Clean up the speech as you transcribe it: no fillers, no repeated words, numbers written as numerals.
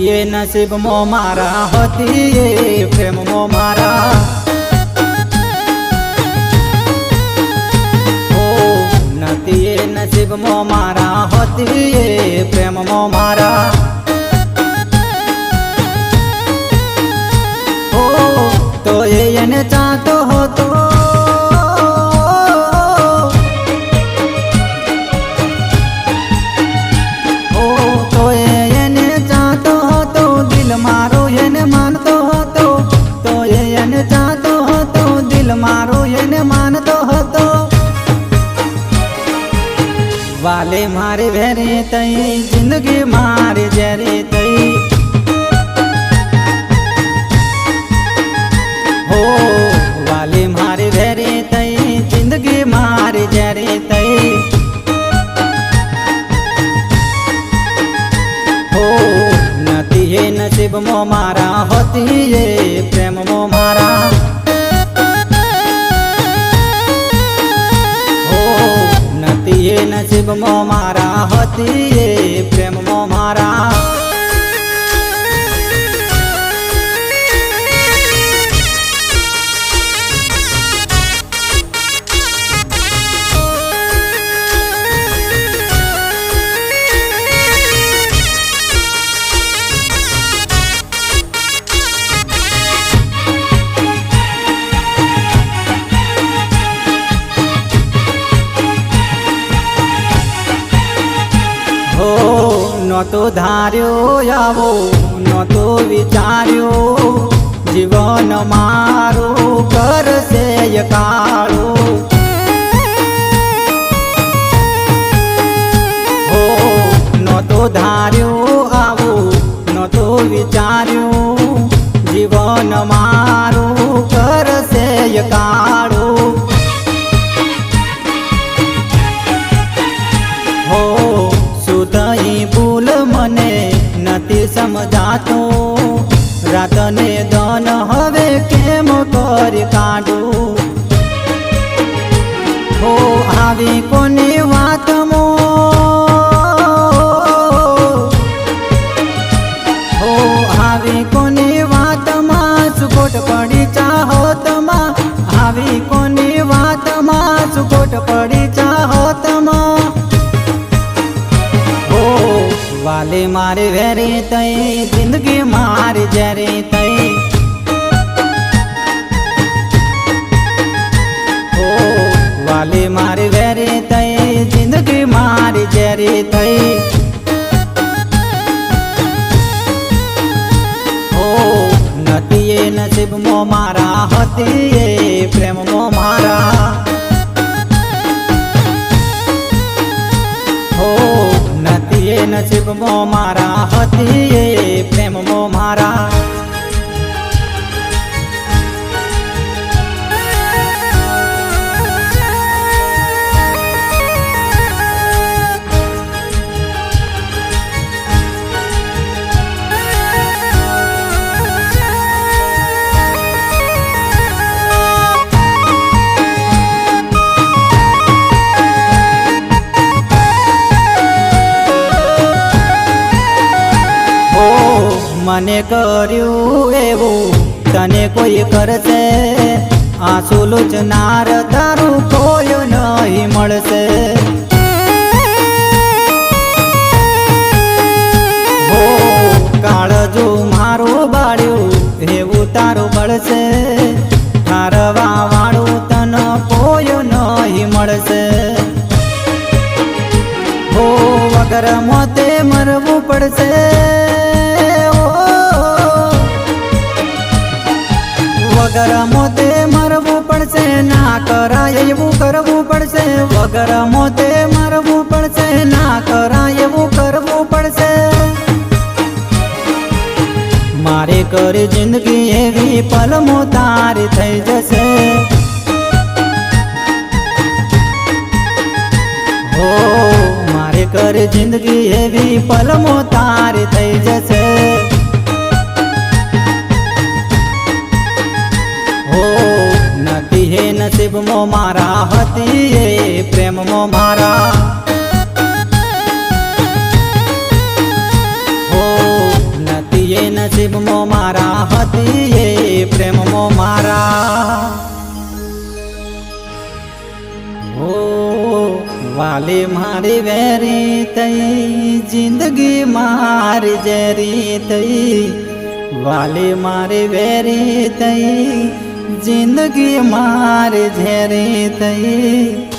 નથી એ નસીબમાં મારા હતી એ પ્રેમમાં મારા નથી એ નસીબમાં મારા હતી એ પ્રેમમાં મારા તો એને ચાહતો હતો તો એને ચાહતો હતો દિલ મારો એને માનતો હતો તો એને ચાહતો હતો દિલ મારો એને માનતો હતો વાલે મારે વેરે તઈ જિંદગી મારી જ્યારે તઈ વાલે મારી વેરે તઈ જિંદગી મારી જ્યારે તઈ નથી એ નસીબમાં મારા હતી એ પ્રેમમાં મારા નથી એ નસીબમાં મારા હતી એ પ્રેમમાં મારા નહોતો ધાર્યો આવો નહોતો વિચાર્યો જીવન મારું કરશે કાળું નહોતો ધાર્યો આવો નહોતો વિચાર્યો જીવન મારું કરશે કાળું તઈ ભૂલ મને નથી સમજાતું રાતને દન હવે કેમ કરી કાઢું આવી કોની વાતમાં આવી કોની વાતમાં સુખોટ પડી ચાહોતમાં આવી કોની વાતમાં સુખોટ પડી ચાહોતમાં વાલે મારે વેરે તઈ જિંદગી મારી જ્યારે તઈ વાલે મારે વેરે તઈ જિંદગી મારી જ્યારે તઈ નથી એ નસીબમાં મારા હતી એ પ્રેમમાં મારા નથી એ નસીબમાં મારા હતી એ પ્રેમમાં મારા મને કર્યું એવું તને કોઈ કરશે આંસુ લૂછનાર તારું કોઈ નહીં મળશે કાળજુ મારું બાળ્યું એવું તારું બળશે હારવા વાળું તને કોઈ નહીં મળશે વગર મોતે મરવું પડશે વગર મોતે મરવું પડશે ના કરાય એવું કરવું પડશે વગર મોતે મરવું પડશે ના કરાય એવું કરવું પડશે મારે કરી જિંદગી એવી પલમો તારી થઈ જશે મારે કરી જિંદગી એવી પલમો તારી થઈ જશે નથી એ નસીબમાં મારા હતી એ પ્રેમમાં મારા નથી નસીબમાં મારા હતી એ પ્રેમમાં મારા ઓ વાલી મારી વેરી તઈ જિંદગી મારી જેરી તઈ વાલી મારી વેરી તઈ જિંદગી મારી ઝેરી તઈ